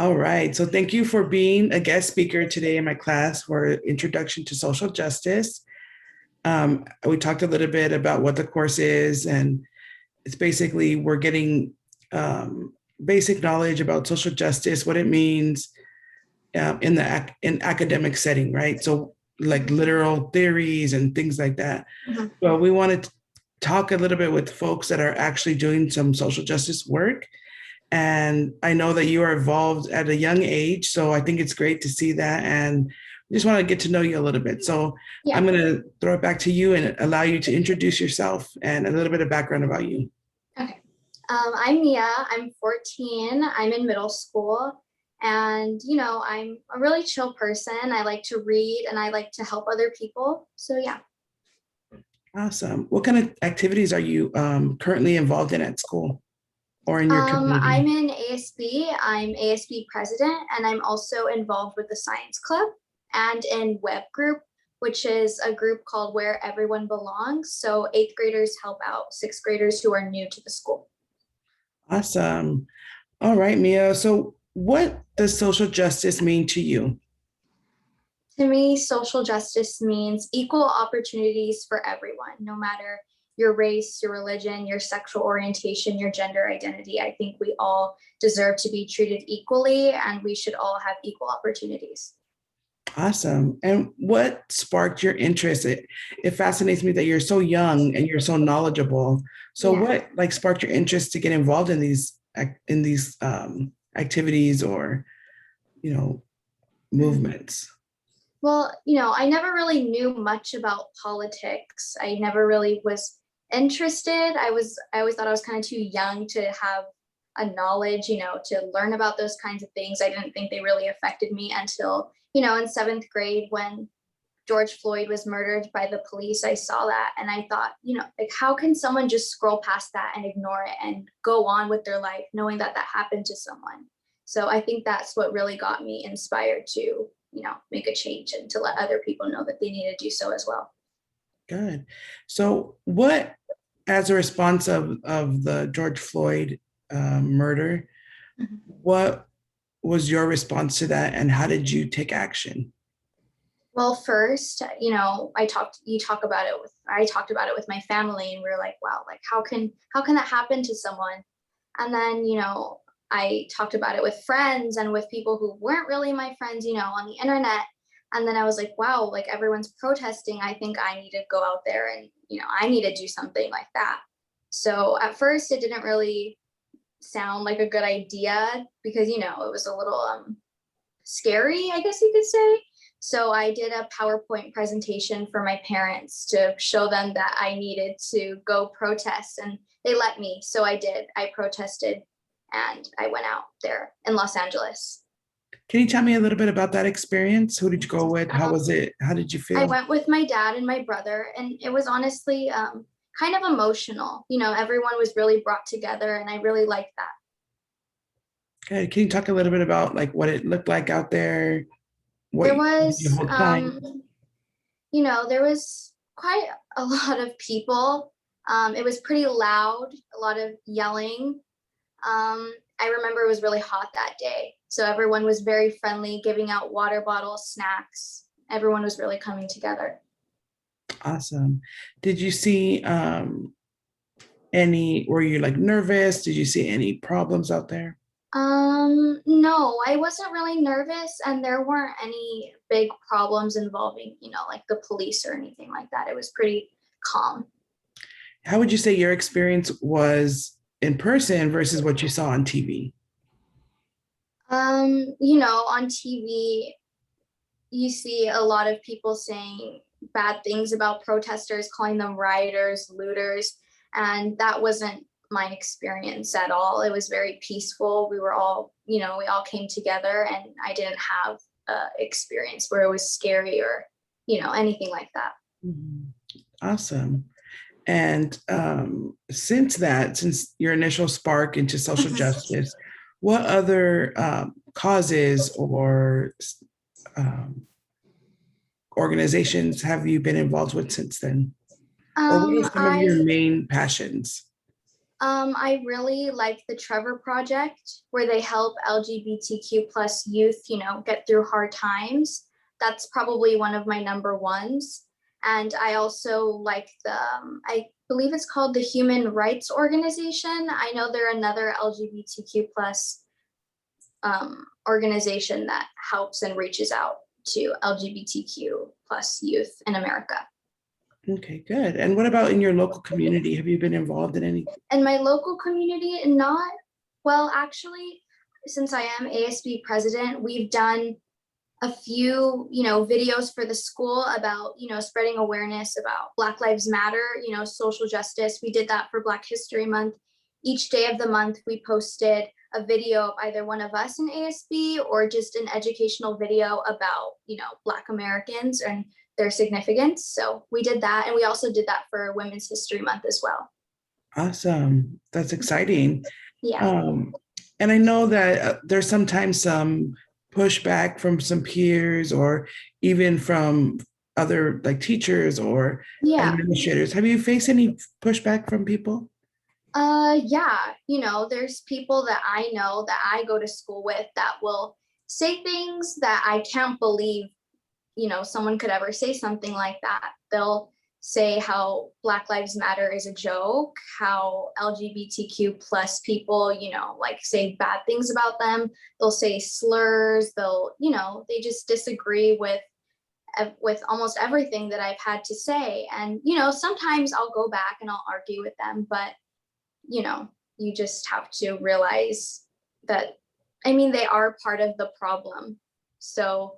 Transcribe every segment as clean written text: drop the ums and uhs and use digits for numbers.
All right. So thank you for being a guest speaker today in my class for Introduction to Social Justice. We talked a little bit about what the course is, and it's basically we're getting basic knowledge about social justice, what it means in in academic setting, right? So like literal theories and things like that. Mhm. Well, we wanted to talk a little bit with folks that are actually doing some social justice work. And I know that you are involved at a young age. So I think it's great to see that. And I just want to get to know you a little bit. So Yeah. I'm going to throw it back to you and allow you to introduce yourself and a little bit of background about you. Okay. I'm Mia. I'm 14. I'm in middle school. And, I'm a really chill person. I like to read and I like to help other people. So, yeah. Awesome. What kind of activities are you currently involved in at school or in your I'm community? in ASB. I'm ASB president, and I'm also involved with the science club and in Web Group, which is a group called Where Everyone Belongs. So, eighth graders help out sixth graders who are new to the school. Awesome. All right, Mia. So what does social justice mean to you? To me, social justice means equal opportunities for everyone, no matter your race, your religion, your sexual orientation, your gender identity. I think we all deserve to be treated equally and we should all have equal opportunities. Awesome. And what sparked your interest? It fascinates me that you're so young and you're so knowledgeable. So Yeah. what like sparked your interest to get involved in these activities or, you know, movements? Well, I never really knew much about politics. I never really was interested. I always thought I was kind of too young to have a knowledge, to learn about those kinds of things. I didn't think they really affected me until, in seventh grade when George Floyd was murdered by the police. I saw that and I thought, like, how can someone just scroll past that and ignore it and go on with their life knowing that that happened to someone? So I think that's what really got me inspired to, make a change and to let other people know that they need to do so as well. Good. So what, as a response of the George Floyd murder, Mhm. what was your response to that and how did you take action? Well, first, I talked about it with my family and we were like, wow, like how can that happen to someone? And then, I talked about it with friends and with people who weren't really my friends, on the internet. And then I was like, wow, like everyone's protesting. I think I need to go out there and, I need to do something like that. So at first, it didn't really sound like a good idea because, it was a little scary, I guess you could say. So I did a PowerPoint presentation for my parents to show them that I needed to go protest, and they let me. So I did. I protested and I went out there in Los Angeles. Can you tell me a little bit about that experience? Who did you go with? How Um, was it? How did you I feel? went with my dad and my brother, and it was honestly kind of emotional. Everyone was really brought together, and I really liked that. Okay, can you talk a little bit about like what it looked like out there? What There you was, hold sign? there was quite a lot of people. It was pretty loud, a lot of yelling. I remember it was really hot that day. So everyone was very friendly, giving out water bottles, snacks. Everyone was really coming together. Awesome. Did you see any, were you like nervous? Did you see any problems out there? No, I wasn't really nervous and there weren't any big problems involving, like the police or anything like that. It was pretty calm. How would you say your experience was in person versus what you saw on TV? On TV, you see a lot of people saying bad things about protesters, calling them rioters, looters, and that wasn't my experience at all. It was very peaceful. We were all, we all came together, and I didn't have a experience where it was scary or, anything like that. Mhm. Awesome. And since your initial spark into social justice, what other causes or um, organizations have you been involved with since then? Or what are some of your I main passions? I really like the Trevor Project, where they help LGBTQ plus youth, get through hard times. That's probably one of my number ones. And I also like I believe it's called the Human Rights Organization. I know they're another LGBTQ plus organization that helps and reaches out to LGBTQ plus youth in America. Okay, good. And what about in your local community? Have you been involved in any? In my local community, not well, actually, since I am ASB president, we've done a few, videos for the school about, spreading awareness about Black Lives Matter, social justice. We did that for Black History Month. Each day of the month, we posted a video of either one of us in ASB or just an educational video about, Black Americans and their significance. So we did that. And we also did that for Women's History Month as well. Awesome. That's exciting. Yeah. And I know that there's sometimes some pushback from some peers or even from other like teachers or Yeah. administrators. Have you faced any pushback from people? Yeah. There's people that I know that I go to school with that will say things that I can't believe, someone could ever say something like that. They'll say how Black Lives Matter is a joke, how LGBTQ plus people, say bad things about them. They'll say slurs. They just disagree with almost everything that I've had to say. And, sometimes I'll go back and I'll argue with them, but, you just have to realize that, they are part of the problem. So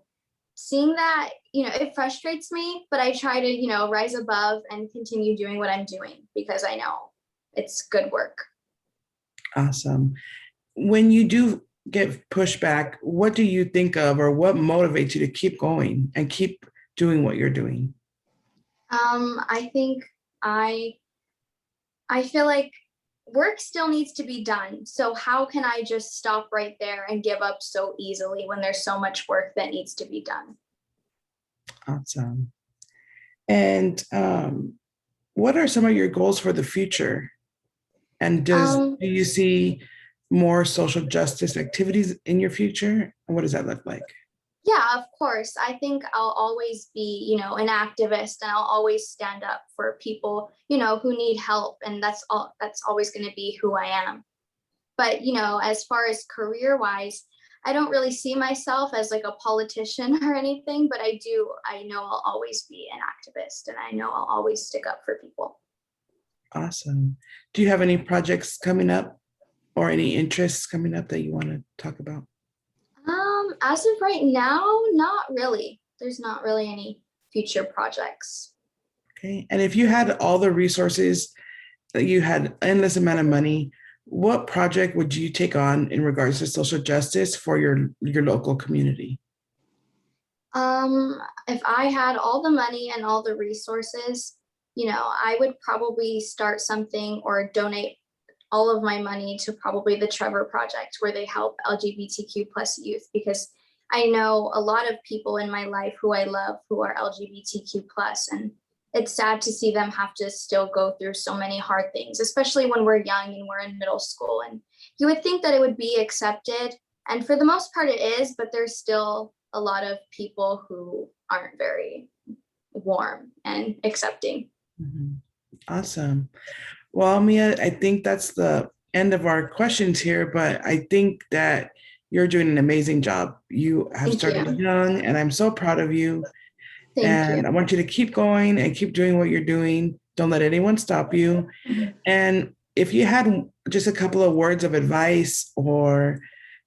seeing that, it frustrates me, but I try to, rise above and continue doing what I'm doing because I know it's good work. Awesome. When you do get pushback, what do you think of or what motivates you to keep going and keep doing what you're doing? I think I feel like work still needs to be done. So how can I just stop right there and give up so easily when there's so much work that needs to be done? Awesome. And what are some of your goals for the future? And do you see more social justice activities in your future? And what does that look like? Yeah, of course. I think I'll always be, an activist and I'll always stand up for people, who need help. And that's always going to be who I am. But, as far as career wise, I don't really see myself as like a politician or anything, but I know I'll always be an activist and I know I'll always stick up for people. Awesome. Do you have any projects coming up or any interests coming up that you want to talk about? As of right now, not really. There's not really any future projects. Okay. And if you had all the resources, that you had endless amount of money, what project would you take on in regards to social justice for your local community? If I had all the money and all the resources, I would probably start something or donate all of my money to probably the Trevor Project, where they help LGBTQ plus youth, because I know a lot of people in my life who I love who are LGBTQ plus, and it's sad to see them have to still go through so many hard things, especially when we're young and we're in middle school. And you would think that it would be accepted, and for the most part it is, but there's still a lot of people who aren't very warm and accepting. Mm-hmm. Awesome. Well, Mia, I think that's the end of our questions here, but I think that you're doing an amazing job. You have started young, and I'm so proud of you. Thank you. I want you to keep going and keep doing what you're doing. Don't let anyone stop you. And if you had just a couple of words of advice or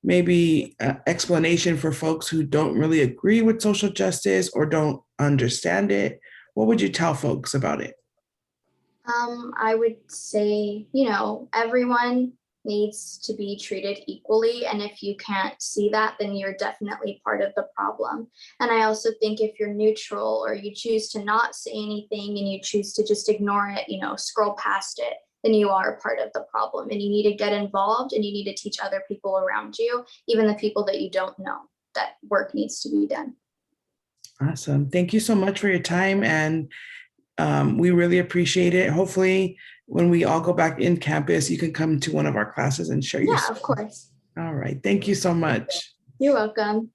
maybe explanation for folks who don't really agree with social justice or don't understand it, what would you tell folks about it? I would say, everyone needs to be treated equally. And if you can't see that, then you're definitely part of the problem. And I also think if you're neutral or you choose to not say anything and you choose to just ignore it, scroll past it, then you are part of the problem. And you need to get involved and you need to teach other people around you, even the people that you don't know, that work needs to be done. Awesome. Thank you so much for your time. And we really appreciate it. Hopefully when we all go back in campus, you can come to one of our classes and share your Yeah, story. of course. All right. Thank you so much. You're welcome.